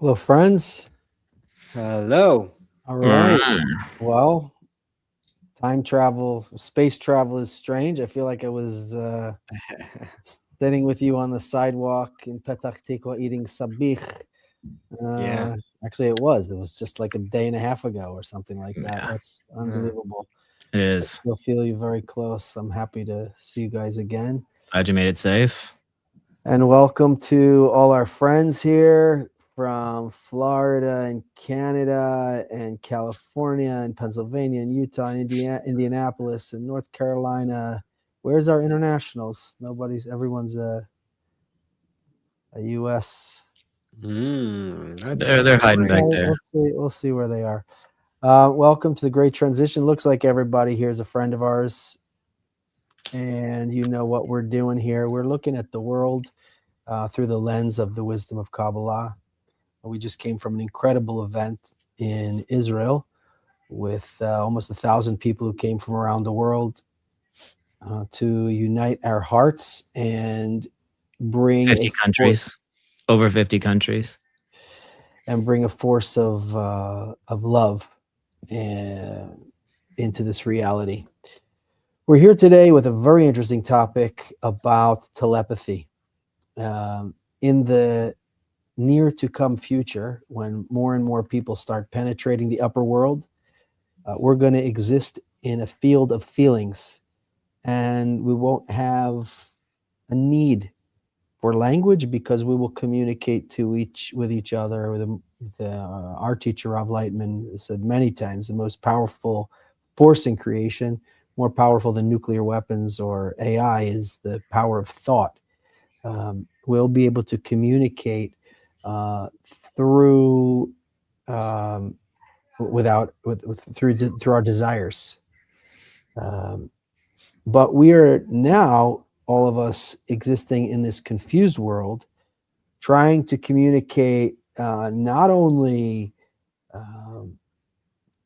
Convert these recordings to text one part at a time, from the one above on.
Hello, friends. Hello. All right. Well, time travel, space travel is strange. I feel like I was sitting with you on the sidewalk in Petah Tikva eating sabich. Yeah. Actually, it was. It was just like a day and a half ago or something like that. Yeah, That's Uh, unbelievable. it I is. still feel you very close. I'm happy to see you guys again. Glad you made it safe. And welcome to all our friends here from Florida and Canada and California and Pennsylvania and Utah and Indianapolis and North Carolina. Where's our internationals? Everyone's a U.S. They're that's hiding back strange. Okay, there. we'll see where they are. Welcome to the Great Transition. Looks like everybody here is a friend of ours, and you know what we're doing here. We're looking at the world through the lens of the wisdom of Kabbalah. We just came from an incredible event in Israel with almost 1,000 people who came from around the world to unite our hearts and bring 50 countries. Over 50 countries. bring a force of love into this reality. We're here today with a very interesting topic about telepathy. In the near to come future, when more and more people start penetrating the upper world, we're going to exist in a field of feelings, and we won't have a need for language because we will communicate with each other. Our teacher Rav Lightman said many times, the most powerful force in creation, more powerful than nuclear weapons or AI, is the power of thought. We'll be able to communicate through through our desires. But we are now, all of us, existing in this confused world, trying to communicate not only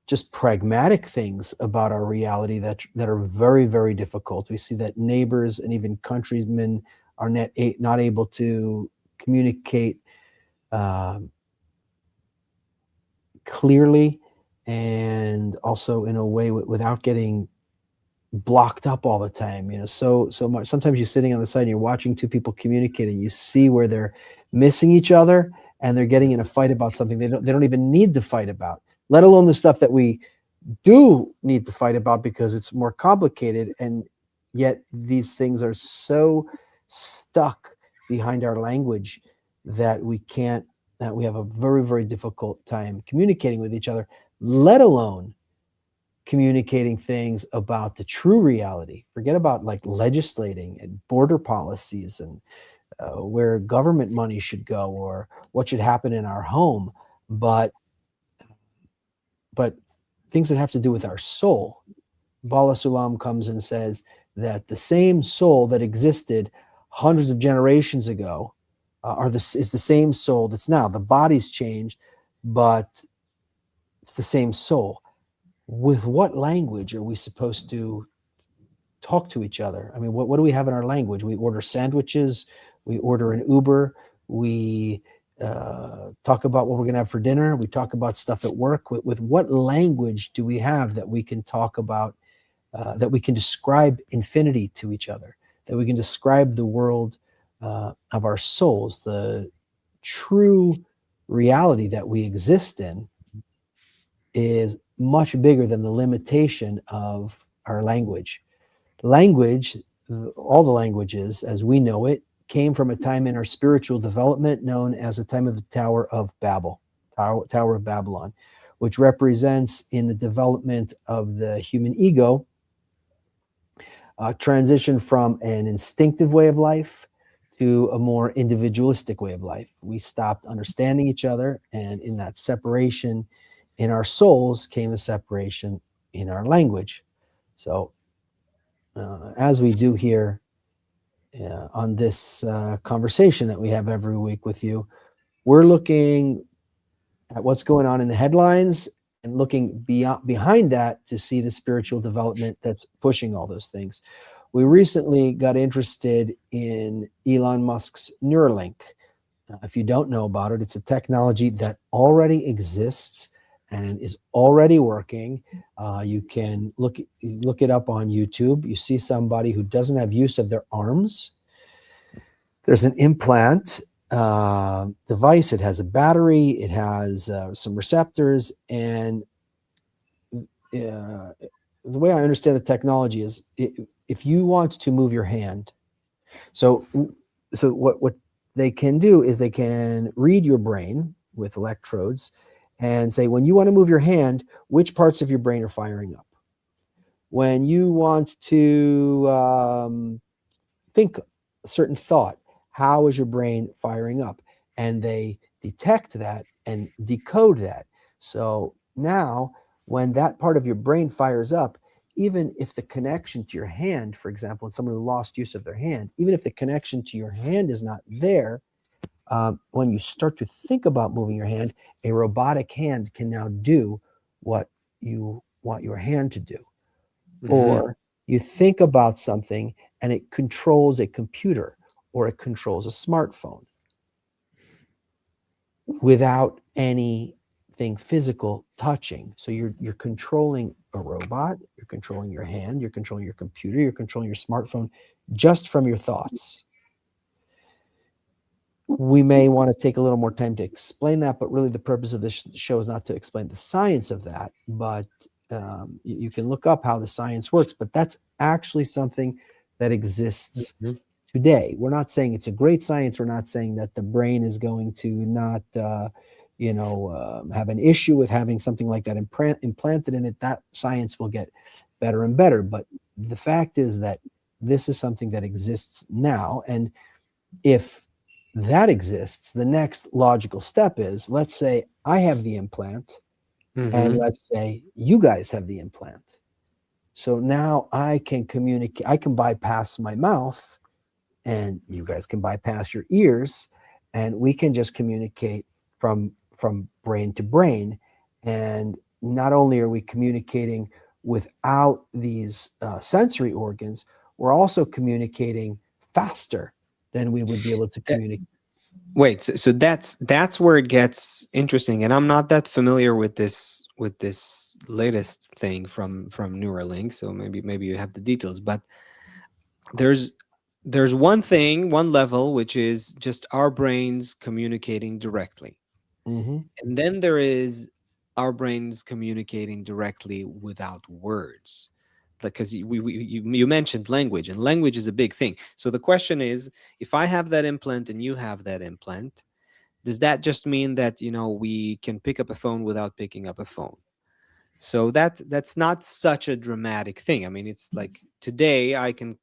just pragmatic things about our reality that are very, very difficult. We see that neighbors and even countrymen are not able to communicate clearly, and also in a way without getting blocked up all the time, so much. Sometimes you're sitting on the side and you're watching two people communicating, you see where they're missing each other and they're getting in a fight about something they don't even need to fight about, let alone the stuff that we do need to fight about because it's more complicated. And yet these things are so stuck behind our language that we have a very, very difficult time communicating with each other, let alone communicating things about the true reality. Forget about like legislating and border policies and where government money should go or what should happen in our home, but things that have to do with our soul. Bala Sulam comes and says that the same soul that existed hundreds of generations ago is the same soul that's now. The body's changed, but it's the same soul. With what language are we supposed to talk to each other? I mean, what do we have in our language? We order sandwiches, we order an Uber, we talk about what we're going to have for dinner, we talk about stuff at work. With what language do we have that we can talk about, that we can describe infinity to each other, that we can describe the world of our souls, the true reality that we exist in is much bigger than the limitation of our language. Language, all the languages as we know it, came from a time in our spiritual development known as the time of the Tower of Babylon, which represents in the development of the human ego, transition from an instinctive way of life to a more individualistic way of life. We stopped understanding each other, and in that separation in our souls came the separation in our language. So as we do here on this conversation that we have every week with you, we're looking at what's going on in the headlines and looking behind that to see the spiritual development that's pushing all those things. We recently got interested in Elon Musk's Neuralink. If you don't know about it, it's a technology that already exists and is already working. You can look it up on YouTube. You see somebody who doesn't have use of their arms. There's an implant device. It has a battery. It has some receptors. And the way I understand the technology is, if you want to move your hand, so what they can do is they can read your brain with electrodes and say, when you want to move your hand, which parts of your brain are firing up? When you want to think a certain thought, how is your brain firing up? And they detect that and decode that. So now, when that part of your brain fires up, even if the connection to your hand, for example, in someone who lost use of their hand, even if the connection to your hand is not there, when you start to think about moving your hand, a robotic hand can now do what you want your hand to do. Mm-hmm. Or you think about something and it controls a computer or it controls a smartphone without anything physical touching. So you're controlling a robot, you're controlling your hand, you're controlling your computer, you're controlling your smartphone just from your thoughts. We may want to take a little more time to explain that, but really the purpose of this show is not to explain the science of that, but you can look up how the science works. But that's actually something that exists today. We're not saying it's a great science. We're not saying that the brain is going to not, have an issue with having something like that implanted in it. That science will get better and better. But the fact is that this is something that exists now. And if that exists, the next logical step is, let's say I have the implant, and let's say you guys have the implant. So now I can communicate, I can bypass my mouth, and you guys can bypass your ears, and we can just communicate from brain to brain. And not only are we communicating without these sensory organs, we're also communicating faster than we would be able to communicate. Wait, so that's where it gets interesting, and I'm not that familiar with this latest thing from Neuralink. So maybe you have the details, but there's one level, which is just our brains communicating directly, and then there is our brains communicating directly without words. Because you mentioned language, and language is a big thing. So the question is, if I have that implant and you have that implant, does that just mean that we can pick up a phone without picking up a phone? So that's not such a dramatic thing. I mean, it's like today I can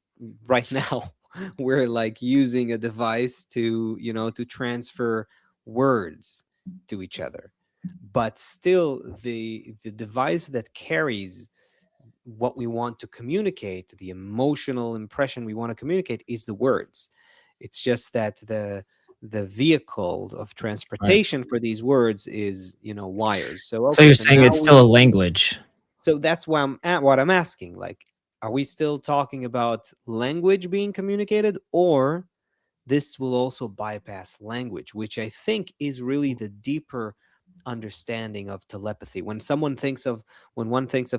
right now we're like using a device to to transfer words to each other, but still the device that carries what we want to communicate, the emotional impression we want to communicate, is the words. It's just that the vehicle of transportation for these words is wires. So So you're saying it's still a language. So that's why I'm asking, like, are we still talking about language being communicated, or this will also bypass language, which I think is really the deeper understanding of telepathy. When one thinks of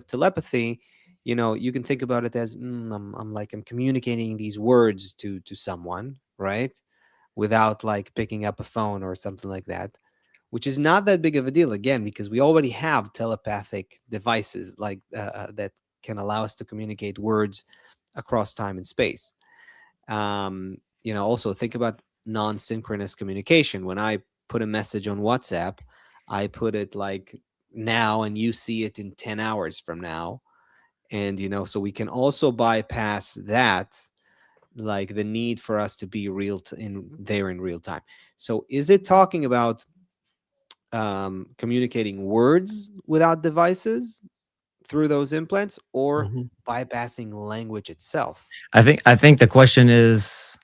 telepathy, you can think about it as I'm communicating these words to someone, right, without like picking up a phone or something like that, which is not that big of a deal, again, because we already have telepathic devices like that can allow us to communicate words across time and space. Also think about non-synchronous communication. When I put a message on WhatsApp, I put it like now and you see it in 10 hours from now. And so we can also bypass that, like the need for us to be in real time. So is it talking about communicating words without devices through those implants, or bypassing language itself? I think the question is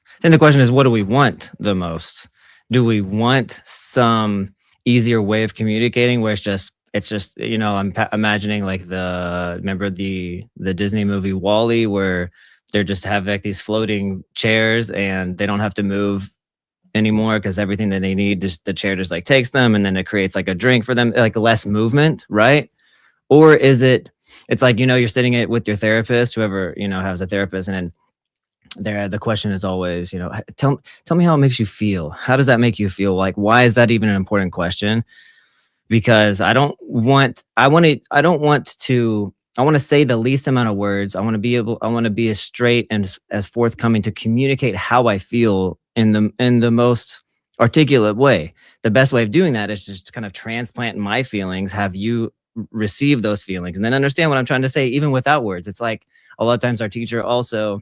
what do we want the most? Do we want some easier way of communicating where it's just I'm imagining like remember the Disney movie WALL-E, where they're just have like these floating chairs and they don't have to move anymore because everything that they need, just the chair just like takes them, and then it creates like a drink for them, like less movement, right? Or is it's like, you're sitting it with your therapist, whoever, has a therapist, and then the question is always, tell me how it makes you feel. How does that make you feel? Like, why is that even an important question? Because I want to say the least amount of words. I want to be as straight and as forthcoming to communicate how I feel in the most articulate way. The best way of doing that is just kind of transplant my feelings, have you receive those feelings, and then understand what I'm trying to say, even without words. It's like a lot of times our teacher also,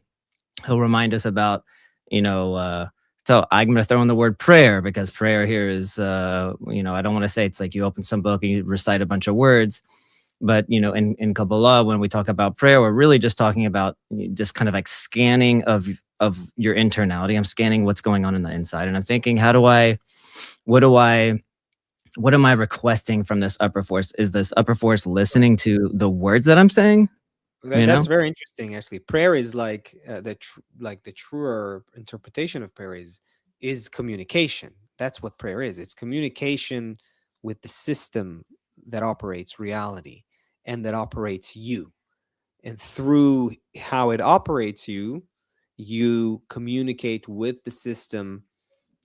he'll remind us about, so I'm going to throw in the word prayer, because prayer here is, I don't want to say it's like you open some book and you recite a bunch of words. But, in Kabbalah, when we talk about prayer, we're really just talking about just kind of like scanning of your internality. I'm scanning what's going on in the inside. And I'm thinking, what am I requesting from this upper force? Is this upper force listening to the words that I'm saying? That's very interesting, actually. Prayer is like the truer interpretation of prayer is communication. That's what prayer is. It's communication with the system that operates reality and that operates you. And through how it operates you, you communicate with the system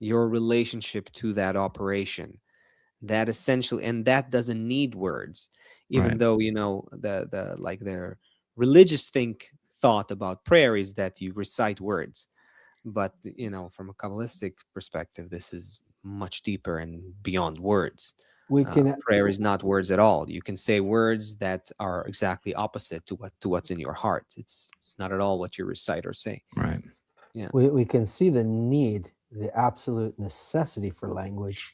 your relationship to that operation. That essentially, and that doesn't need words, even Right. though their religious thought about prayer is that you recite words. But from a Kabbalistic perspective, this is much deeper and beyond words. We can Prayer is not words at all. You can say words that are exactly opposite to what's in your heart. It's not at all what you recite or say. Right. Yeah. we can see the need, the absolute necessity for language.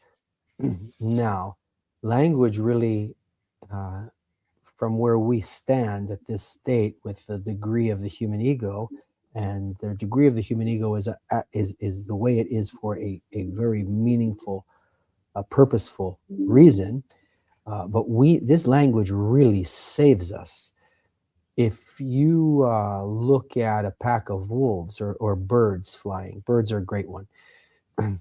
Now, language really, from where we stand at this state with the degree of the human ego, and the degree of the human ego is the way it is for a very meaningful, purposeful reason. But this language really saves us. If you look at a pack of wolves or birds flying, birds are a great one.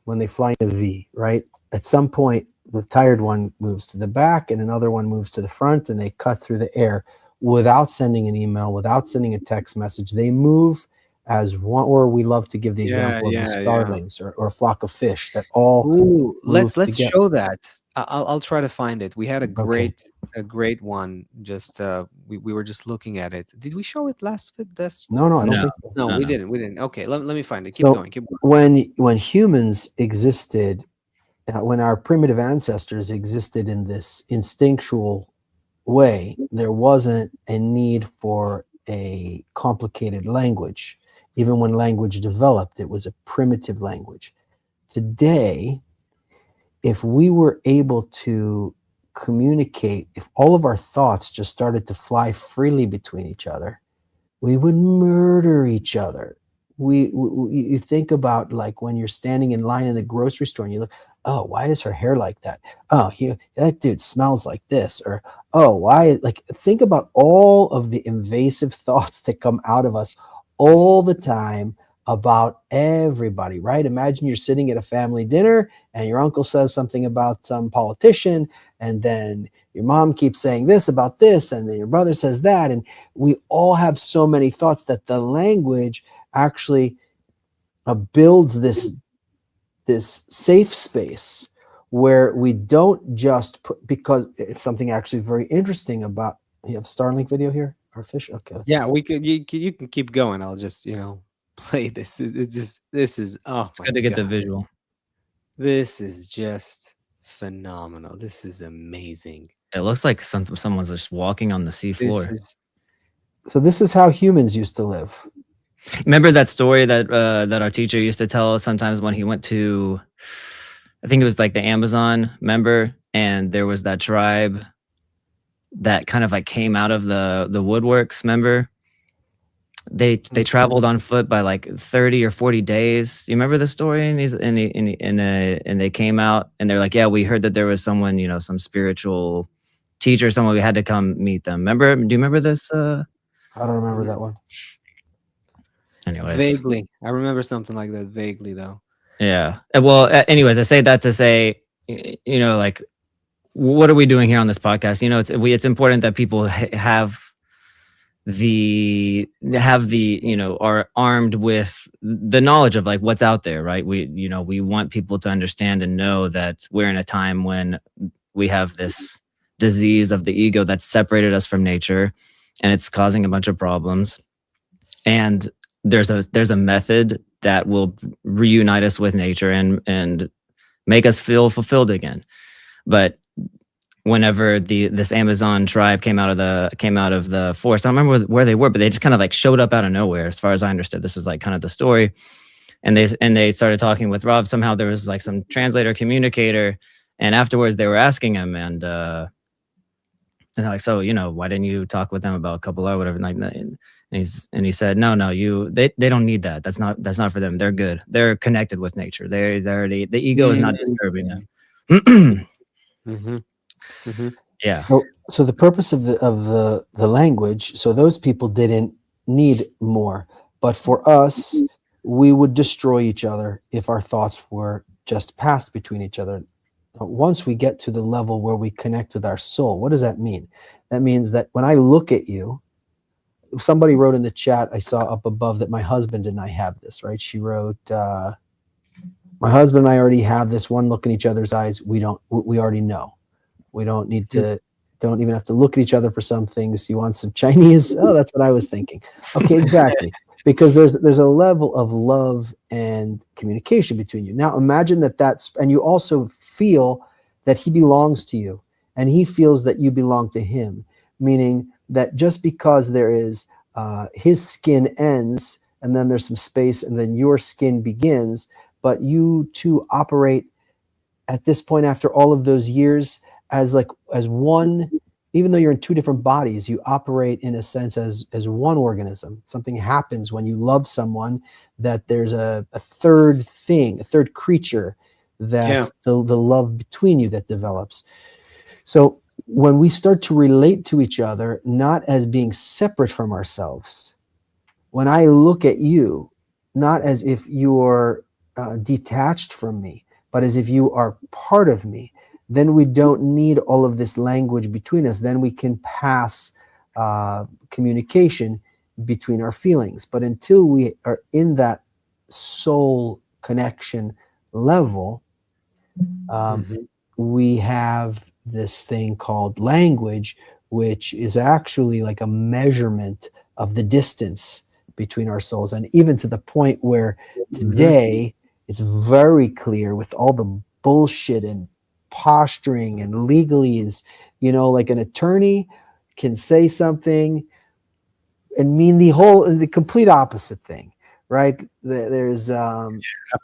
When they fly in a V, right? At some point, the tired one moves to the back and another one moves to the front, and they cut through the air without sending an email, without sending a text message. They move as one, or we love to give the example of the starlings or a flock of fish that all Ooh, let's together. show that. I'll try to find it. We had a great one. Just we were just looking at it. Did we show it last? No, I don't think so. No, we didn't. We didn't. Okay, let me find it. Keep going. When humans existed, when our primitive ancestors existed in this instinctual way, there wasn't a need for a complicated language. Even when language developed, it was a primitive language. Today, if we were able to communicate, if all of our thoughts just started to fly freely between each other, we would murder each other. You think about, like, when you're standing in line in the grocery store and you look, oh, why is her hair like that? Oh, that dude smells like this. Or, oh, why? Like, think about all of the invasive thoughts that come out of us all the time about everybody, right? Imagine you're sitting at a family dinner and your uncle says something about some politician, and then your mom keeps saying this about this, and then your brother says that. And we all have so many thoughts that the language actually builds this safe space where we don't just put, because it's something actually very interesting about, you have Starlink video here, our fish. Okay. Yeah, we could. You can keep going. I'll just play this. This is It's good to get the visual. This is just phenomenal. This is amazing. It looks like someone's just walking on the seafloor. So this is how humans used to live. Remember that story that our teacher used to tell us sometimes when he went to, I think it was like the Amazon, remember? And there was that tribe that kind of like came out of the woodworks, remember? They traveled on foot by like 30 or 40 days. You remember the story? And they came out and they're like, yeah, we heard that there was someone, some spiritual teacher, someone, we had to come meet them. Remember? Do you remember this? I don't remember that one. Anyways. Vaguely. I remember something like that vaguely, though. Yeah. Well, anyways, I say that to say, like, what are we doing here on this podcast? It's important that people have are armed with the knowledge of like what's out there, right? We want people to understand and know that we're in a time when we have this disease of the ego that's separated us from nature, and it's causing a bunch of problems. And there's a method that will reunite us with nature and make us feel fulfilled again. But whenever this Amazon tribe came out of the forest, I don't remember where they were, but they just kind of like showed up out of nowhere. As far as I understood, this was like kind of the story. And they started talking with Rav. Somehow there was like some translator communicator, and afterwards they were asking him, and they're like, so why didn't you talk with them about Kabbalah or whatever? And he said, no, they don't need that. That's not for them. They're good. They're connected with nature. They're already, the ego is not disturbing them. Mm-hmm. Mm-hmm. Yeah. So the purpose of the language, so those people didn't need more, but for us, we would destroy each other if our thoughts were just passed between each other. Once we get to the level where we connect with our soul, what does that mean? That means that when I look at you, somebody wrote in the chat, I saw up above, that my husband and I have this, right? She wrote, my husband and I already have this one look in each other's eyes. We already know. We don't need to, don't even have to look at each other for some things. You want some Chinese? Oh, that's what I was thinking. Okay, exactly. Because there's a level of love and communication between you. Now imagine and you also feel that he belongs to you and he feels that you belong to him, meaning that just because there is his skin ends and then there's some space and then your skin begins, but you two operate at this point after all of those years as one. Even though you're in two different bodies, you operate in a sense as one organism. Something happens when you love someone, that there's a third thing, a third creature, that's the love between you that develops. So when we start to relate to each other, not as being separate from ourselves, when I look at you, not as if you're detached from me, but as if you are part of me, then we don't need all of this language between us. Then we can pass communication between our feelings. But until we are in that soul connection level, we have this thing called language, which is actually like a measurement of the distance between our souls. And even to the point where today it's very clear with all the bullshit and posturing and legalese, like an attorney can say something and mean the complete opposite thing, right? There's a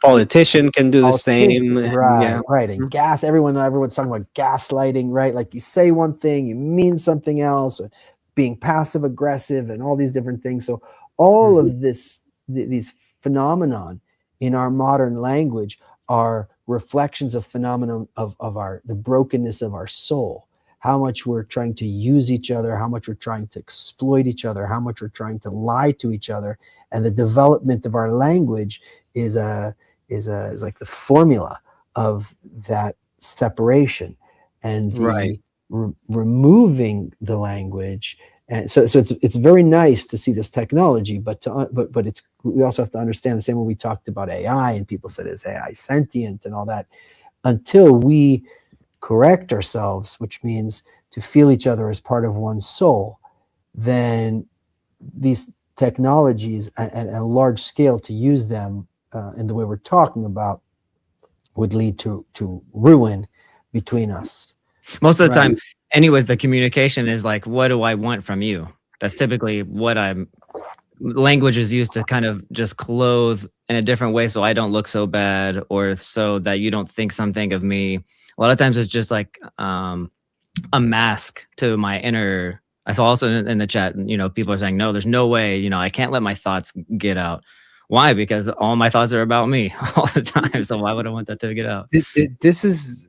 politician can do the same, right? And everyone's talking about gaslighting, right? Like you say one thing, you mean something else, or being passive aggressive and all these different things. So all of these phenomenon in our modern language are reflections of phenomenon of the brokenness of our soul, how much we're trying to use each other, how much we're trying to exploit each other, how much we're trying to lie to each other. And the development of our language is like the formula of that separation, and the removing the language. And so it's very nice to see this technology, but we also have to understand the same way we talked about AI, and people said, is AI sentient and all that? Until we correct ourselves, which means to feel each other as part of one soul, then these technologies at a large scale, to use them in the way we're talking about, would lead to ruin between us. Most of the time, anyways, the communication is like, what do I want from you? That's typically what language is used to kind of just clothe in a different way so I don't look so bad, or so that you don't think something of me. A lot of times it's just like a mask to my inner. I saw also in the chat, people are saying, no, there's no way, I can't let my thoughts get out. Why? Because all my thoughts are about me all the time. So why would I want that to get out? This is,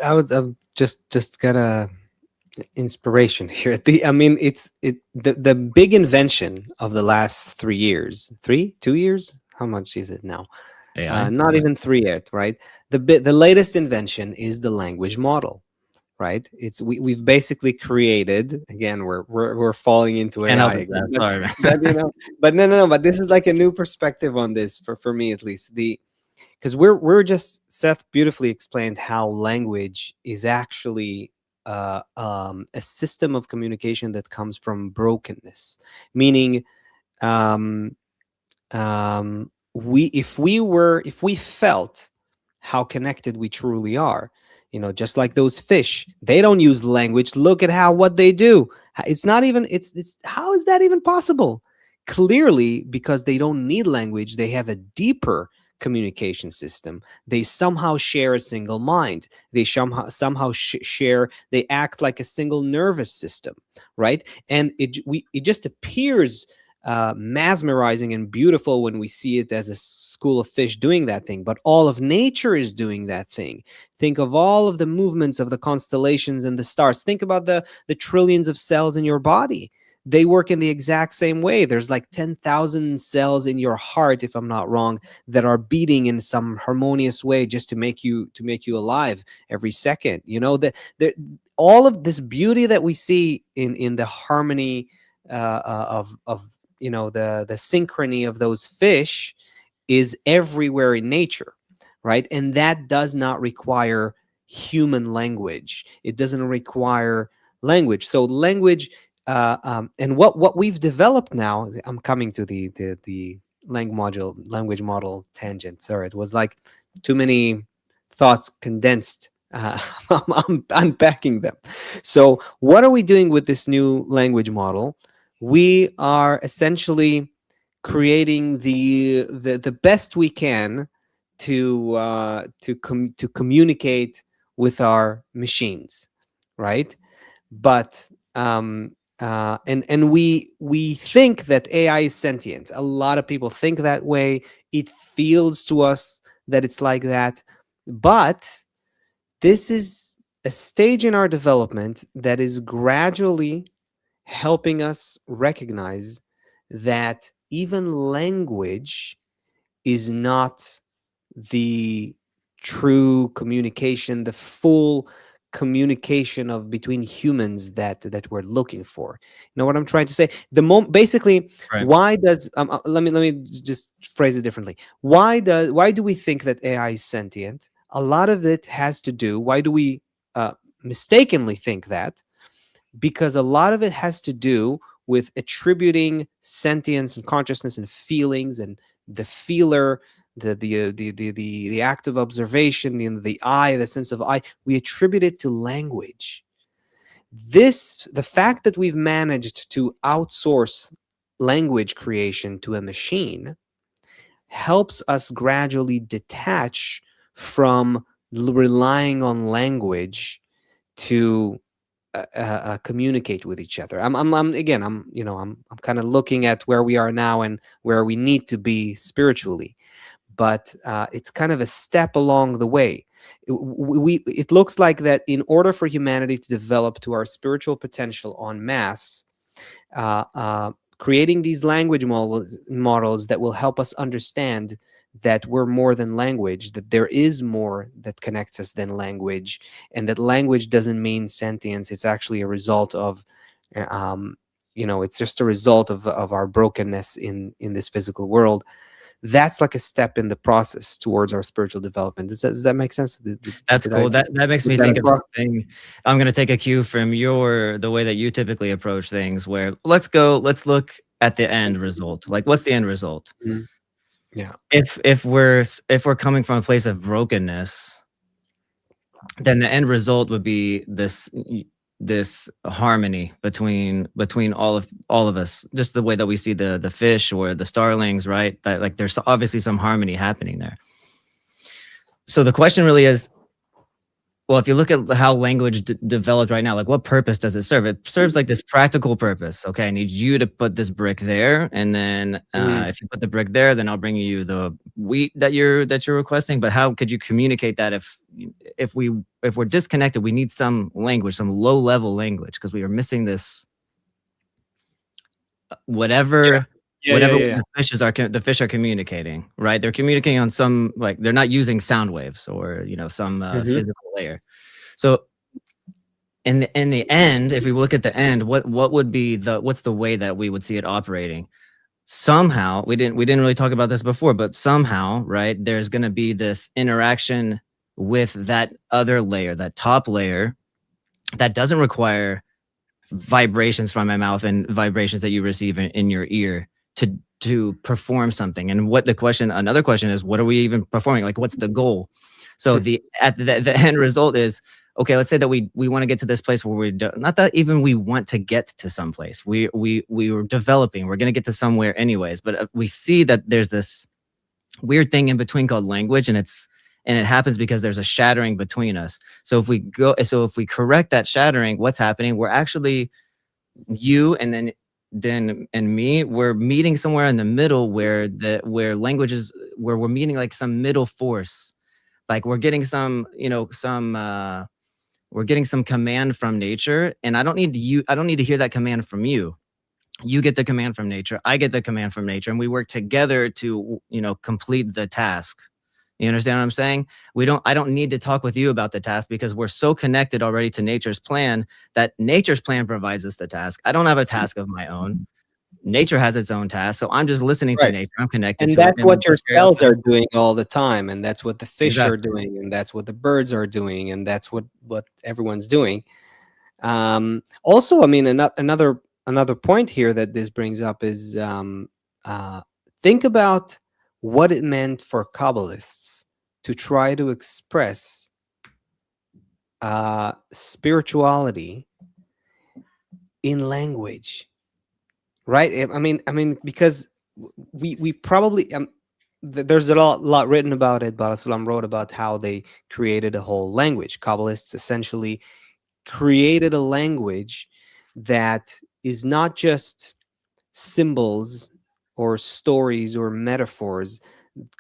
I've just got a inspiration here. The big invention of the last 2 years. How much is it now? AI? not even 3 yet, right? The latest invention is the language model, right? It's we've basically created, again, we're falling into Can't help AI it, again, Seth. Sorry, man. but but no, but this is like a new perspective on this for me at least. Because we're just, Seth beautifully explained how language is actually a system of communication that comes from brokenness, meaning um, if we felt how connected we truly are, just like those fish, they don't use language. Look at what they do. It's not even, it's how is that even possible? Clearly, because they don't need language, they have a deeper communication system. They somehow share a single mind. They somehow share, they act like a single nervous system, right? And it just appears mesmerizing and beautiful when we see it as a school of fish doing that thing, but all of nature is doing that thing. Think of all of the movements of the constellations and the stars. Think about the trillions of cells in your body. They work in the exact same way. There's like 10,000 cells in your heart, if I'm not wrong, that are beating in some harmonious way just to make you alive every second. All of this beauty that we see in the harmony of the synchrony of those fish is everywhere in nature, right? And that does not require human language. It doesn't require language. So language, and what we've developed now, I'm coming to the language model tangent. Sorry, it was like too many thoughts condensed. I'm unpacking them. So what are we doing with this new language model? We are essentially creating the best we can to communicate with our machines, right? But and we think that AI is sentient. A lot of people think that way. It feels to us that it's like that, but this is a stage in our development that is gradually helping us recognize that even language is not the true communication, the full communication of between humans that we're looking for. You know what I'm trying to say? Basically, Right. why does let me just phrase it differently. Why do we think that AI is sentient? A lot of it has to do. Why do we mistakenly think that? Because a lot of it has to do with attributing sentience and consciousness and feelings and the feeler, the act of observation, the eye, the sense of eye. We attribute it to language. The fact that we've managed to outsource language creation to a machine helps us gradually detach from relying on language to communicate with each other. I'm kind of looking at where we are now and where we need to be spiritually, but it's kind of a step along the way. It looks like that in order for humanity to develop to our spiritual potential en masse, creating these language models that will help us understand that we're more than language, that there is more that connects us than language, and that language doesn't mean sentience. It's actually a result of, it's just a result of our brokenness in this physical world. That's like a step in the process towards our spiritual development. Does that make sense? That's cool. That makes me think of something. I'm going to take a cue from the way that you typically approach things, where let's look at the end result. Like, what's the end result? Mm-hmm. Yeah. If we're coming from a place of brokenness, then the end result would be this harmony between all of us, just the way that we see the fish or the starlings, right? That, like, there's obviously some harmony happening there. So the question really is, well, if you look at how language developed right now, like, what purpose does it serve? It serves like this practical purpose. Okay, I need you to put this brick there, and then if you put the brick there, then I'll bring you the wheat that you're requesting. But how could you communicate that if we're disconnected? We need some language, some low level language, because we are missing this whatever whatever yeah. the fish are communicating, right? They're communicating on some, like, they're not using sound waves or some physical layer. So in the end, if we look at the end, what would be what's the way that we would see it operating? Somehow, we didn't really talk about this before, but somehow, right, there's going to be this interaction with that other layer, that top layer, that doesn't require vibrations from my mouth and vibrations that you receive in your ear to perform something. And another question is, what are we even performing? Like, what's the goal? So the end result is, okay, let's say that we want to get to this place where not that even we want to get to some place. We were developing. We're going to get to somewhere anyways. But we see that there's this weird thing in between called language, and it happens because there's a shattering between us. So if we correct that shattering, what's happening? We're actually, you and then and me, we're meeting somewhere in the middle where language is, where we're meeting like some middle force. Like we're getting we're getting some command from nature, and I don't need to hear that command from you. You get the command from nature, I get the command from nature, and we work together to complete the task. You understand what I'm saying? I don't need to talk with you about the task, because we're so connected already to nature's plan that nature's plan provides us the task. I don't have a task of my own. Nature has its own task. So I'm just listening to nature. I'm connected And to it. that's And what your very cells often- are doing all the time, and that's what the fish are Exactly. doing, and that's what the birds are doing, and that's what everyone's doing. Also, I mean, another point here that this brings up is, think about what it meant for Kabbalists to try to express spirituality in language, right? I mean, because we probably there's a lot written about it. Barasulam wrote about how they created a whole language. Kabbalists essentially created a language that is not just symbols or stories or metaphors.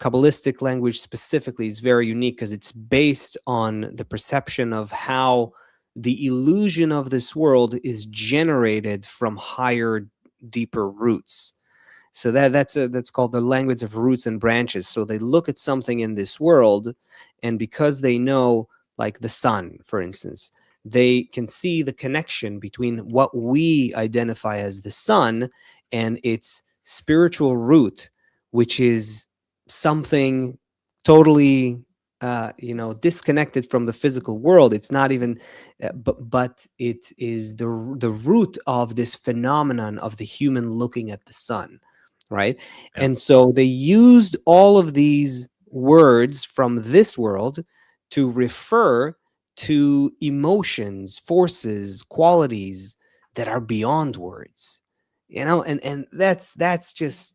Kabbalistic language specifically is very unique because it's based on the perception of how the illusion of this world is generated from higher, deeper roots. So that's called the language of roots and branches. So they look at something in this world, and because they know, like the sun, for instance, they can see the connection between what we identify as the sun and its spiritual root, which is something totally disconnected from the physical world. It's not even but it is the root of this phenomenon of the human looking at the sun, right? Yeah. And so they used all of these words from this world to refer to emotions, forces, qualities that are beyond words, and that's just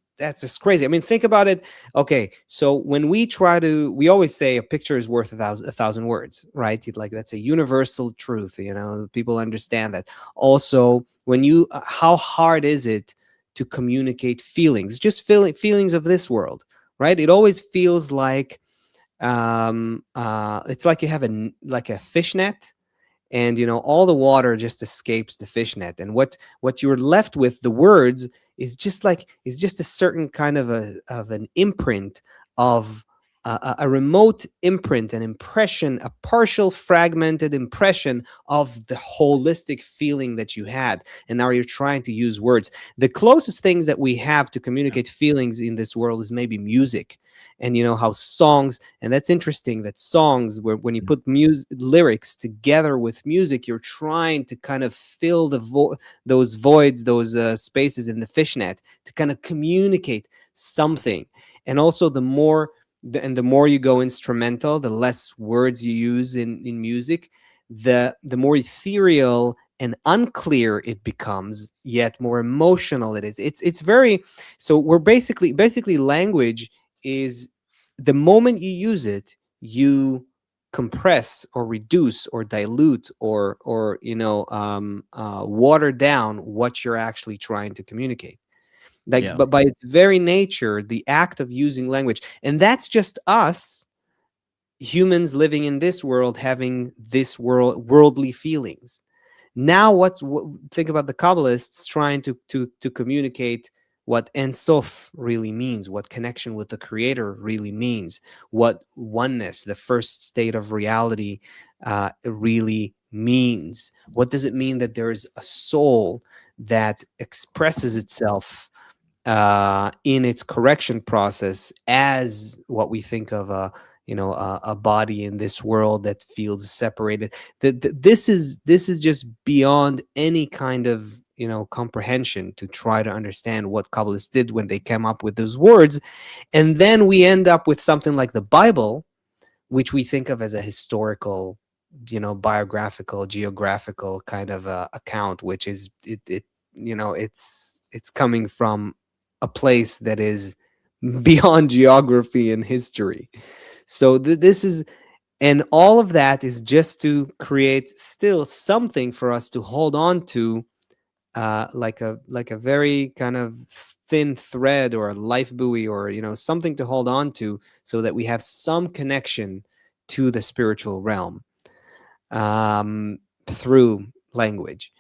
crazy. I mean, think about it. Okay, so when we always say a picture is worth a thousand words, right? Like, that's a universal truth. People understand that. Also, how hard is it to communicate feelings, just feelings of this world, right? It always feels like it's like you have a fishnet, and all the water just escapes the fishnet, and what you're left with, the words, is just a certain kind of an imprint of a remote imprint, an impression, a partial fragmented impression of the holistic feeling that you had, and now you're trying to use words. The closest things that we have to communicate feelings in this world is maybe music, and how songs, and that's interesting that songs, when you put lyrics together with music, you're trying to kind of fill those voids, those spaces in the fishnet, to kind of communicate something. And also, the more you go instrumental, the less words you use in music, the more ethereal and unclear it becomes, yet more emotional it is. It's very, so we're basically language is, the moment you use it, you compress or reduce or dilute or water down what you're actually trying to communicate. But by its very nature, the act of using language, and that's just us humans living in this world, having this worldly feelings. Now, think about the Kabbalists trying to communicate what Ein Sof really means, what connection with the Creator really means, what oneness, the first state of reality, really means. What does it mean that there is a soul that expresses itself in its correction process as what we think of a body in this world that feels separated. This is just beyond any kind of comprehension to try to understand what Kabbalists did when they came up with those words. And then we end up with something like the Bible, which we think of as a historical, biographical, geographical kind of account, which is it's coming from a place that is beyond geography and history. So this is, and all of that is just to create still something for us to hold on to, like a very kind of thin thread or a life buoy, or something to hold on to, so that we have some connection to the spiritual realm through language.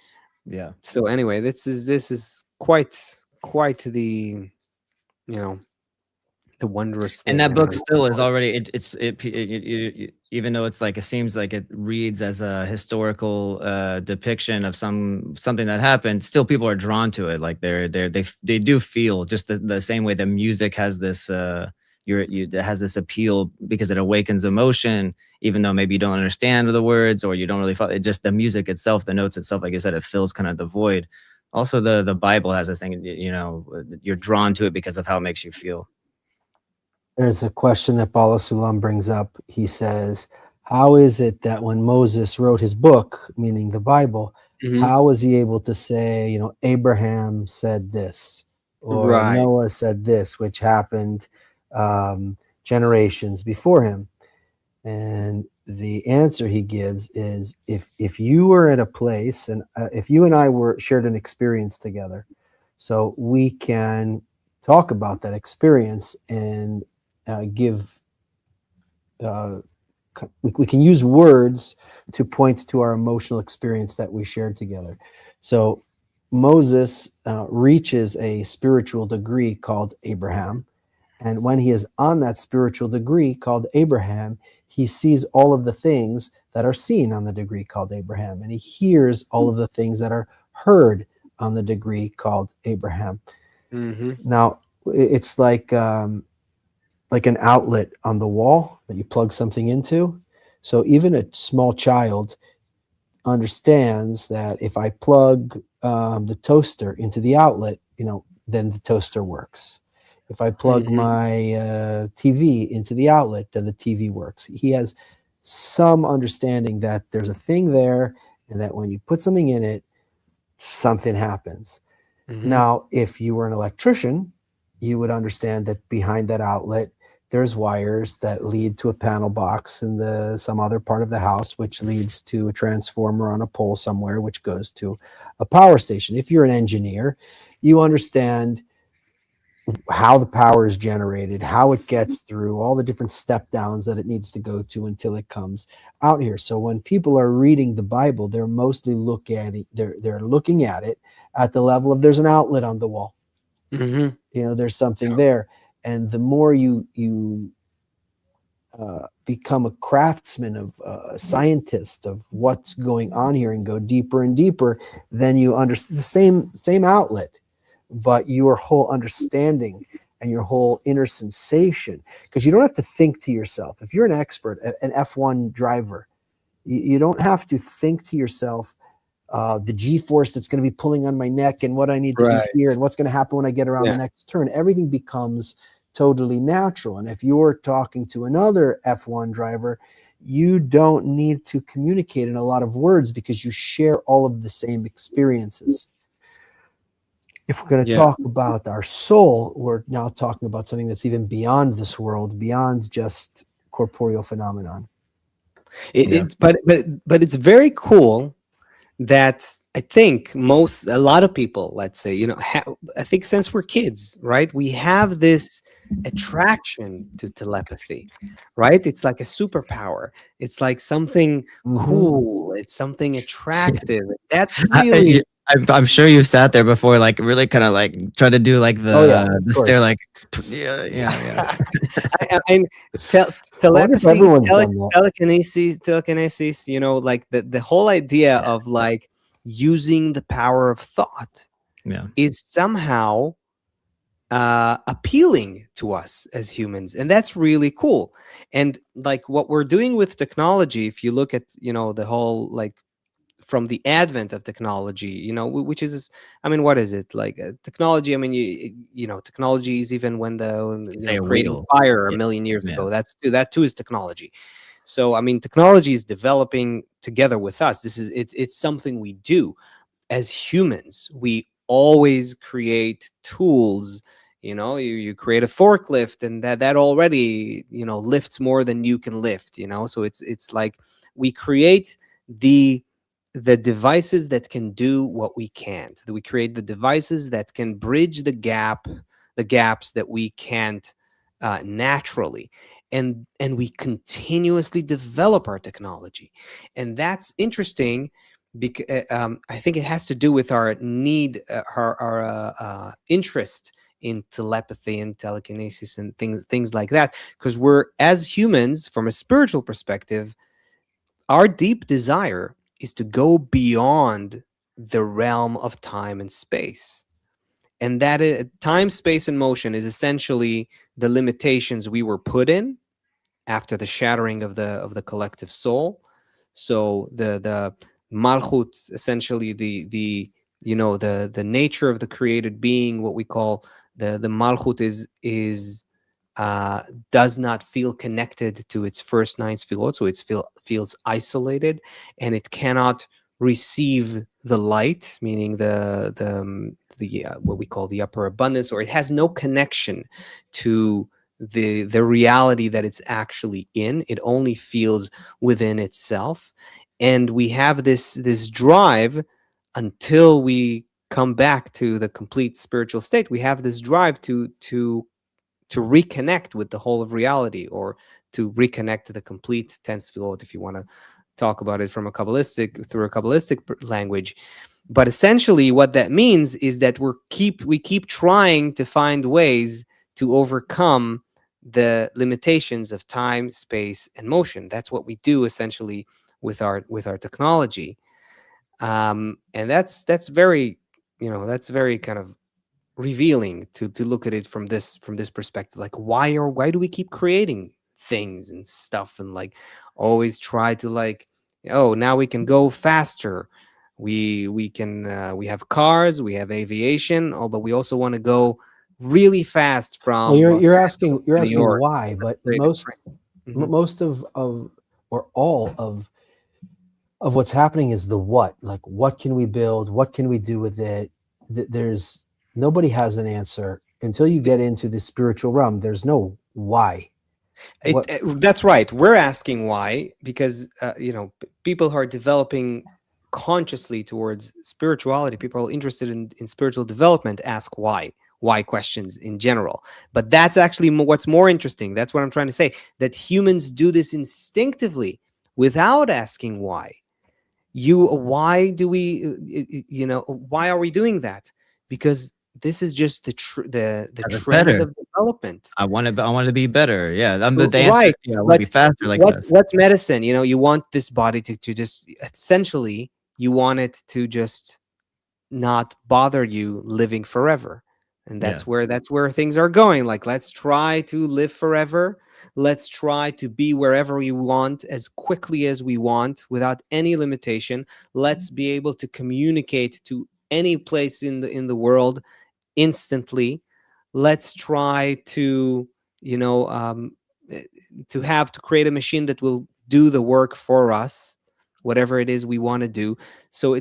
Yeah. So anyway, this is quite the the wondrous And thing. that book still is already even though it's like it seems like it reads as a historical depiction of something that happened, still people are drawn to it. Like they do feel just the same way the music has this it has this appeal because it awakens emotion, even though maybe you don't understand the words or you don't really follow it. Just the music itself, the notes itself, like I said, it fills kind of the void. Also, the Bible has this thing, you're drawn to it because of how it makes you feel. There's a question that Bala Sulam brings up. He says, how is it that when Moses wrote his book, meaning the Bible, how was he able to say, Abraham said this, or Right. Noah said this, which happened generations before him? And the answer he gives is, if you were at a place, and if you and I shared an experience together, so we can talk about that experience and we can use words to point to our emotional experience that we shared together. So Moses reaches a spiritual degree called Abraham. And when he is on that spiritual degree called Abraham, he sees all of the things that are seen on the degree called Abraham. And he hears all of the things that are heard on the degree called Abraham. Now, it's like an outlet on the wall that you plug something into. So even a small child understands that if I plug the toaster into the outlet, then the toaster works. If I plug my TV into the outlet, then the TV works. He has some understanding that there's a thing there, and that when you put something in it, something happens. Now, if you were an electrician, you would understand that behind that outlet, there's wires that lead to a panel box in some other part of the house, which leads to a transformer on a pole somewhere, which goes to a power station. If you're an engineer, you understand how the power is generated, how it gets through, all the different step downs that it needs to go to until it comes out here. So when people are reading the Bible, they're mostly looking at it at the level of, there's an outlet on the wall. There's something there. And the more you become a craftsman, of a scientist of what's going on here, and go deeper and deeper, then you understand the same outlet, but your whole understanding and your whole inner sensation, because you don't have to think to yourself. If you're an expert, an F1 driver, you don't have to think to yourself the G-force that's going to be pulling on my neck and what I need to do here and what's going to happen when I get around the next turn. Everything becomes totally natural. And if you're talking to another F1 driver, you don't need to communicate in a lot of words because you share all of the same experiences. If we're going to talk about our soul, we're now talking about something that's even beyond this world, beyond just corporeal phenomenon. But it's very cool that I think a lot of people, let's say, I think since we're kids, right, we have this attraction to telepathy, right? It's like a superpower. It's like something cool. It's something attractive. That's really I'm sure you sat there before, like really kind of like try to do like Oh, yeah, of the stare, course. like yeah. I I wonder if telepathy, everyone's done that. telekinesis, like the whole idea Yeah. of like using the power of thought Yeah. is somehow appealing to us as humans, and that's really cool. And like what we're doing with technology, if you look at the whole, like, from the advent of technology, which is, I mean, what is it like, technology? I mean, technology is even when Could say a creating wheel. fire a Yeah. million years Yeah. ago. That too is technology. So I mean, technology is developing together with us. It's something we do as humans. We always create tools. You create a forklift, and that already lifts more than you can lift. So it's like we create the devices that can do what we can't. We create the devices that can bridge the gaps that we can't naturally. And we continuously develop our technology, and that's interesting because I think it has to do with our need, our interest in telepathy and telekinesis and things like that. Because we're, as humans, from a spiritual perspective, our deep desire is to go beyond the realm of time and space. And that is, time, space, and motion is essentially the limitations we were put in after the shattering of the collective soul. So the malchut, essentially the nature of the created being, what we call the malchut, is does not feel connected to its first nine sfirot, so it feels isolated, and it cannot receive the light, meaning the what we call the upper abundance, or it has no connection to the reality that it's actually in. It only feels within itself, and we have this drive until we come back to the complete spiritual state. We have this drive to reconnect with the whole of reality, or to reconnect to the complete tense field, if you want to talk about it through a kabbalistic language. But essentially what that means is that we keep trying to find ways to overcome the limitations of time, space, and motion. That's what we do essentially with our technology. And that's very, that's very kind of revealing to look at it from this perspective. Like, why do we keep creating things and stuff, and like always try to, like, oh, now we can go faster, we can we have cars, we have aviation, oh, but we also want to go really fast Well, from you're Los you're Angeles asking you're to New asking York. why, Let's but create a train. Mhm. most of or all of what's happening is the what. Like, what can we build? What can we do with it? There's nobody has an answer until you get into the spiritual realm. There's no why. What? That's right. We're asking why because people who are developing consciously towards spirituality, people interested in spiritual development, ask why questions in general. But that's actually what's more interesting. That's what I'm trying to say. That humans do this instinctively without asking why. Why do we? Why are we doing that? Because this is just the That's trend better. of development. I want to be better. Yeah. The answer. Right. Yeah. I want to But be faster, like what's this. what's medicine? You want this body to just, essentially, you want it to just not bother you living forever. And Yeah. that's where things are going. Like, let's try to live forever. Let's try to be wherever we want as quickly as we want without any limitation. Let's be able to communicate to any place in the world instantly. Let's try to, you know eh, to create a machine that will do the work for us, whatever it is we want to do. So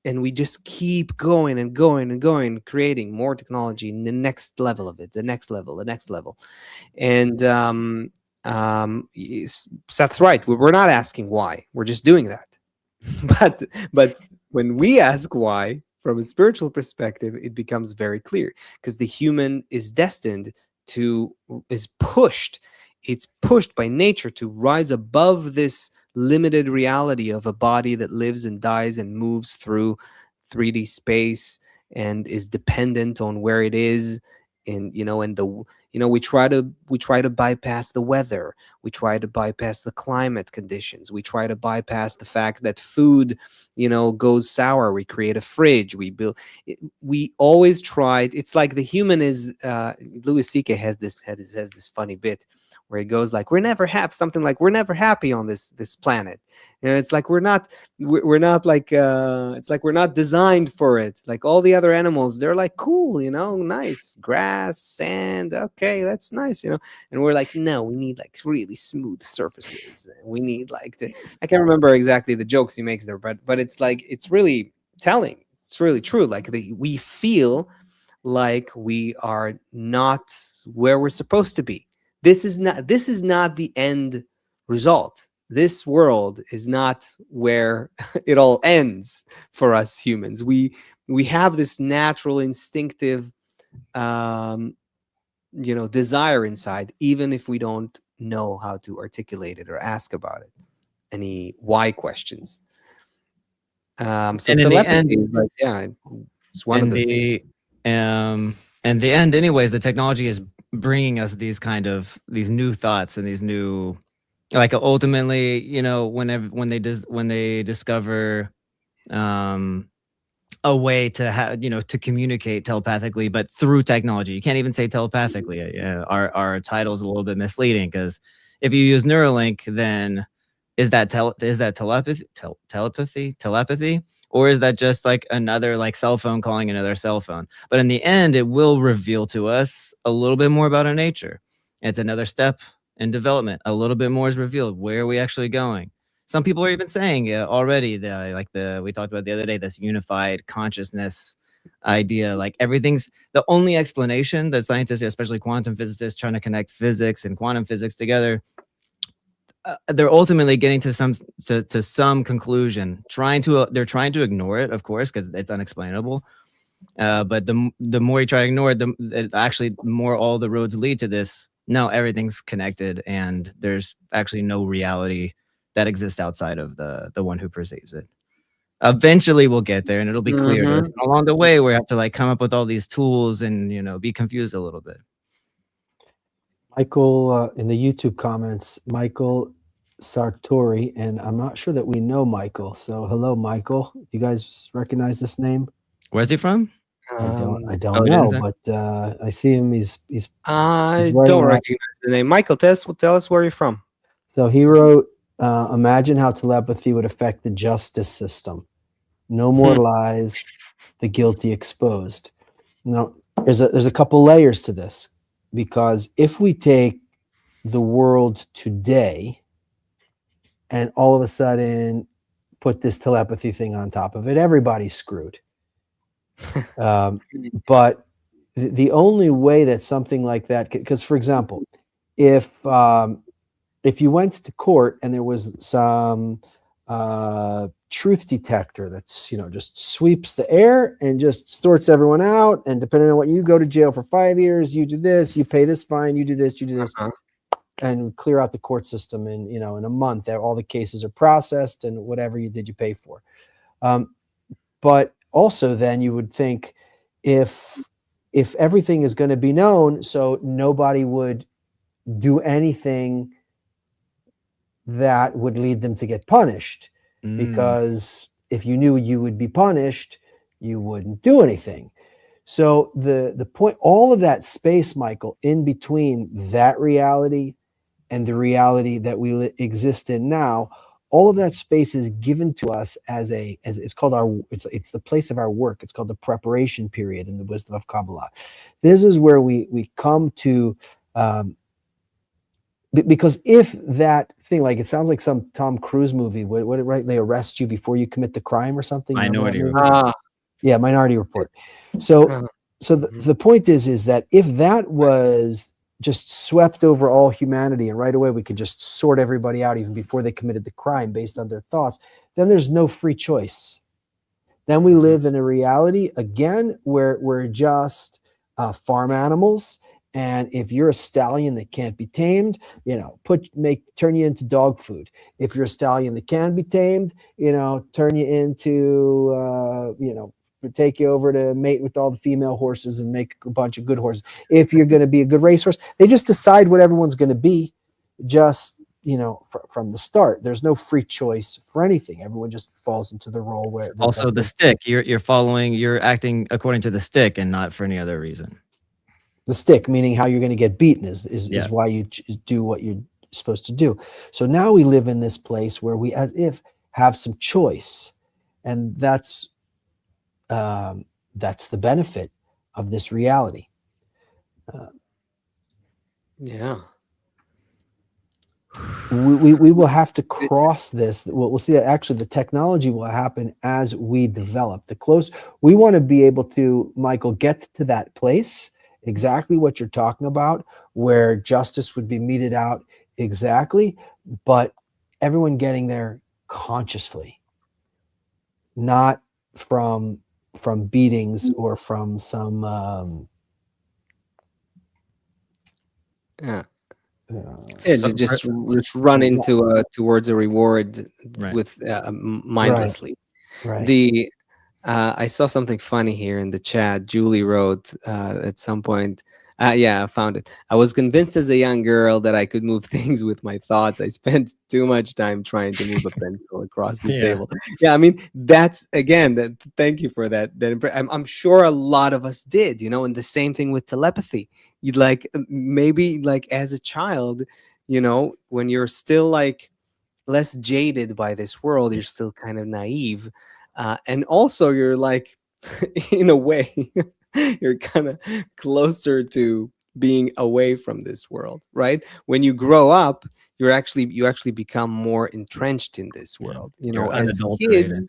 and we just keep going and going and going, creating more technology, and the next level of it, the next level, the next level. And Seth's right. We're not asking why, we're just doing that. but when we ask why from a spiritual perspective, it becomes very clear, because the human is destined to is pushed it's pushed by nature to rise above this limited reality of a body that lives and dies and moves through 3D space and is dependent on where it is. And we try to bypass the weather, we try to bypass the climate conditions, we try to bypass the fact that food goes sour, we create a fridge, we always tried. It's like the human is Louis CK has this funny bit where he goes like, we're never happy, something like, we're never happy on this planet. It's like we're not like it's like we're not designed for it. Like all the other animals, they're like, cool, nice grass, sand, okay, that's nice, and we're like, no, we need like really smooth surfaces, we need like I can't remember exactly the jokes he makes there, but it's like, it's really telling, it's really true. Like we feel like we are not where we're supposed to be. This is not the end result. This world is not where it all ends for us humans. We have this natural, instinctive, desire inside, even if we don't know how to articulate it or ask about it. Any why questions? So And in the telepathy end, is like, yeah, it's one of those things. In the end, anyways, the technology is bringing us these new thoughts and these new, like, ultimately, when they discover a way to to communicate telepathically, but through technology. You can't even say telepathically. Our title is a little bit misleading, because if you use Neuralink, then is that telepathy, or is that just like another like cell phone calling another cell phone? But in the end, it will reveal to us a little bit more about our nature. It's another step in development. A little bit more is revealed. Where are we actually going? Some people are even saying already, we talked about the other day, this unified consciousness idea. Like, everything's the only explanation that scientists, especially quantum physicists, trying to connect physics and quantum physics together, they're ultimately getting to some conclusion. They're trying to ignore it, of course, because it's unexplainable. But the more you try to ignore it, the more all the roads lead to this. No, everything's connected, and there's actually no reality that exists outside of the one who perceives it. Eventually, we'll get there, and it'll be clear. Mhm. Along the way, we have to like come up with all these tools and be confused a little bit. Michael, in the YouTube comments, Michael Sartori, and I'm not sure that we know Michael. So hello, Michael. You guys recognize this name? Where's he from? I don't Oh, know, he didn't say? but I see him. He's I writing don't out- recognize the name. Michael, tell us where you're from. So he wrote, imagine how telepathy would affect the justice system. No more lies, the guilty exposed. Now, there's a couple layers to this, because if we take the world today and all of a sudden put this telepathy thing on top of it, everybody's screwed. But the only way that something like that, because for example, if you went to court and there was some truth detector that's just sweeps the air and just sorts everyone out, and depending on what, you go to jail for 5 years, you do this, you pay this fine, you do this, and clear out the court system in in a month, that all the cases are processed and whatever you did, you pay for. But also then you would think, if everything is going to be known, so nobody would do anything that would lead them to get punished, because if you knew you would be punished, you wouldn't do anything. So the point, all of that space, Michael, in between that reality and the reality that we exist in now, all of that space is given to us as it's called it's the place of our work. It's called the preparation period in the wisdom of Kabbalah. This is where we come to, because if that thing, like, it sounds like some Tom Cruise movie, right? They arrest you before you commit the crime or something. Minority Report. Yeah, Minority Report. So the point is that if that was just swept over all humanity, and right away we could just sort everybody out even before they committed the crime based on their thoughts, then there's no free choice. Then we live in a reality again where we're just farm animals, And if you're a stallion that can't be tamed, turn you into dog food. If you're a stallion that can be tamed, turn you into, take you over to mate with all the female horses and make a bunch of good horses. If you're going to be a good racehorse, they just decide what everyone's going to be, just from the start. There's no free choice for anything. Everyone just falls into the role where Also, the stick. You're acting according to the stick and not for any other reason. The stick, meaning how you're going to get beaten, is why you do what you're supposed to do. So now we live in this place where we, as if, have some choice, and that's the benefit of this reality. Yeah. We will have to cross this. We'll see that actually the technology will happen as we develop. We want to be able to, Michael, get to that place, exactly what you're talking about, where justice would be meted out exactly, but everyone getting there consciously, not from beatings or from some just run into towards a reward with mindlessly. Right. I saw something funny here in the chat. Julie wrote at some point, I found it. I was convinced as a young girl that I could move things with my thoughts. I spent too much time trying to move a pencil across the table. Yeah, I mean, that's, again, thank you for that. I'm sure a lot of us did, and the same thing with telepathy. You'd maybe as a child, when you're still less jaded by this world, you're still kind of naive. And also you're in a way, you're kind of closer to being away from this world, right? When you grow up, you actually become more entrenched in this world, as kids.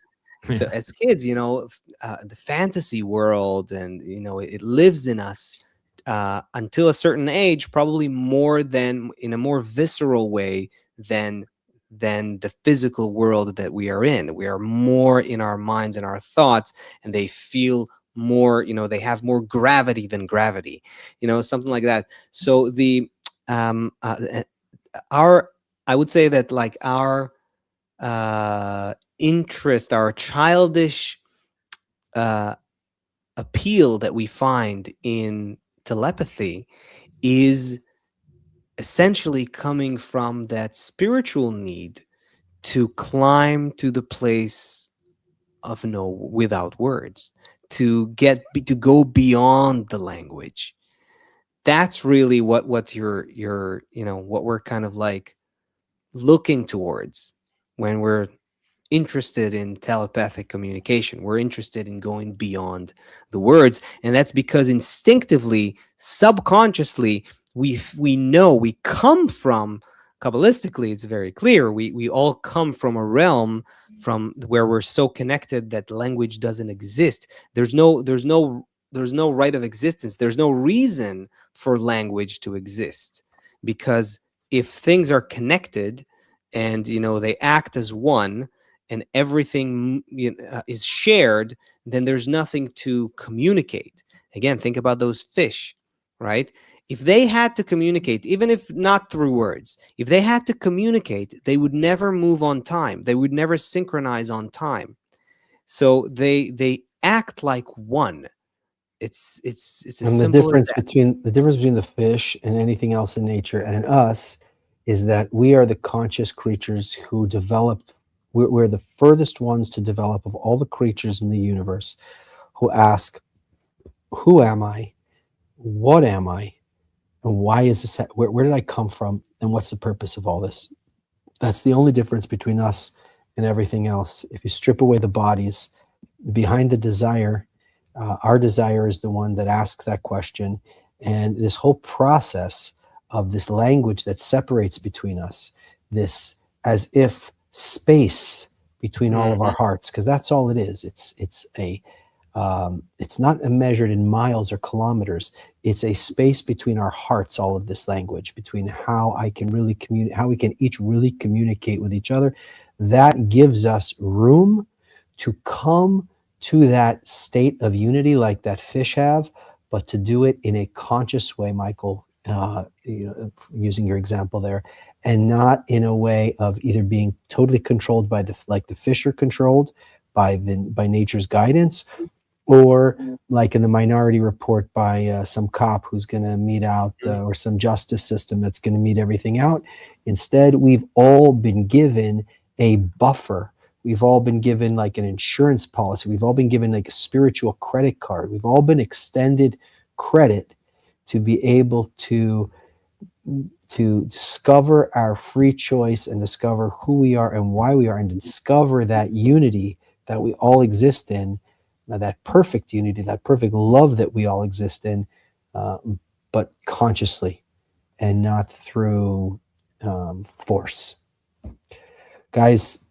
So as kids, the fantasy world, and it lives in us until a certain age, probably more than in a more visceral way than the physical world that we are in. We are more in our minds and our thoughts, and they feel more, they have more gravity than gravity, something like that. So I would say that our interest, our childish appeal that we find in telepathy is essentially coming from that spiritual need to climb to the place of without words, to go beyond the language. That's really what you're what we're kind of looking towards when we're interested in telepathic communication. We're interested in going beyond the words, and that's because instinctively, subconsciously, we know we come from, Kabbalistically, it's very clear, we all come from a realm from where we're so connected that language doesn't exist. There's no right of existence. There's no reason for language to exist, because if things are connected and they act as one, and everything is shared, then there's nothing to communicate. Again, think about those fish, right? If they had to communicate, even if not through words, if they had to communicate, they would never move on time. They would never synchronize on time. So they act like one. It's as And simple as that. the difference between the fish and anything else in nature and us is that we are the conscious creatures who developed. We're the furthest ones to develop of all the creatures in the universe, who ask, who am I? What am I? And why is this? Where did I come from? And what's the purpose of all this? That's the only difference between us and everything else. If you strip away the bodies, behind the desire, our desire is the one that asks that question. And this whole process of this language that separates between us, this as if space between all of our hearts, because that's all it is. It's not measured in miles or kilometers. It's a space between our hearts. All of this language between how I can really communicate, how we can each really communicate with each other, that gives us room to come to that state of unity, like that fish have, but to do it in a conscious way, Michael, using your example there, and not in a way of either being totally controlled by like the fish are controlled by nature's guidance, or like in the Minority Report by some cop who's going to mete out, or some justice system that's going to mete everything out. Instead, we've all been given a buffer. We've all been given like an insurance policy. We've all been given like a spiritual credit card. We've all been extended credit to be able to discover our free choice and discover who we are and why we are, and to discover that unity that we all exist in, that perfect unity, that perfect love that we all exist in, but consciously and not through force. Guys,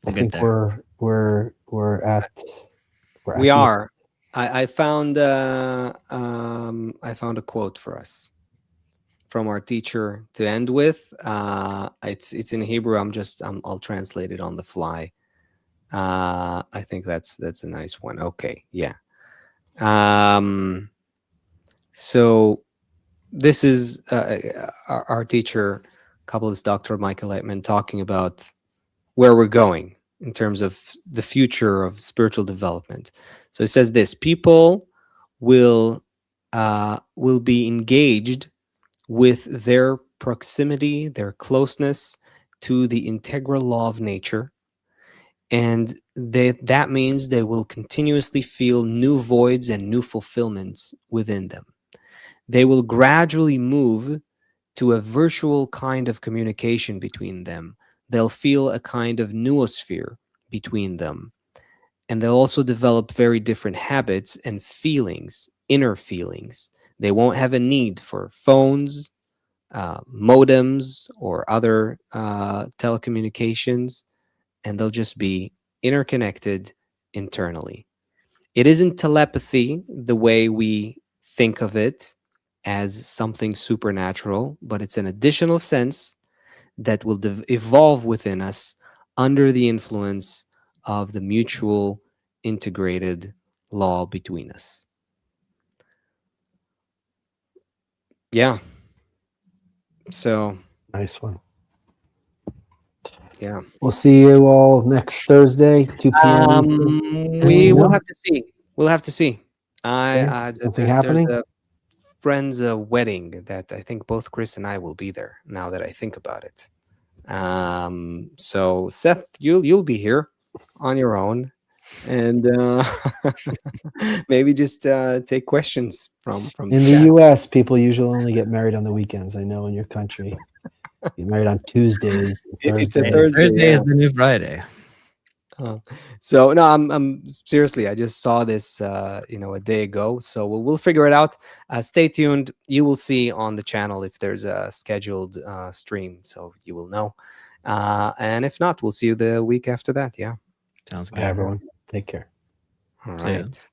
We'll I think get there. We are. I found a quote for us from our teacher to end with. It's in Hebrew. I'll translate it on the fly. I think that's a nice one. Okay, yeah. So this is our teacher, Kabbalist Dr. Michael Leitman, talking about where we're going in terms of the future of spiritual development. So it says this: people will be engaged with their proximity, their closeness to the integral law of nature, and that means they will continuously feel new voids and new fulfillments within them. They will gradually move to a virtual kind of communication between them. They'll feel a kind of noosphere between them. And they'll also develop very different habits and feelings, inner feelings. They won't have a need for phones, modems, or other telecommunications, and they'll just be interconnected internally. It isn't telepathy the way we think of it, as something supernatural, but it's an additional sense that will evolve within us under the influence of the mutual integrated law between us. Yeah. So Nice one. yeah. We'll see you all next Thursday, 2 p.m. We will have to see. We'll have to see. Something There's happening? a friend's wedding that I think both Chris and I will be there, now that I think about it. So Seth, you'll be here on your own, and maybe just take questions from In the the chat. U.S., people usually only get married on the weekends. I know in your country, get married on Tuesdays, It's a Thursdays. Thursday, Thursday yeah. is the new Friday. So no, I'm seriously, I just saw this a day ago, so we'll figure it out. Stay tuned. You will see on the channel if there's a scheduled stream, so you will know, and if not, we'll see you the week after that. Yeah. Sounds Bye, good. everyone. Take care. All See ya. right.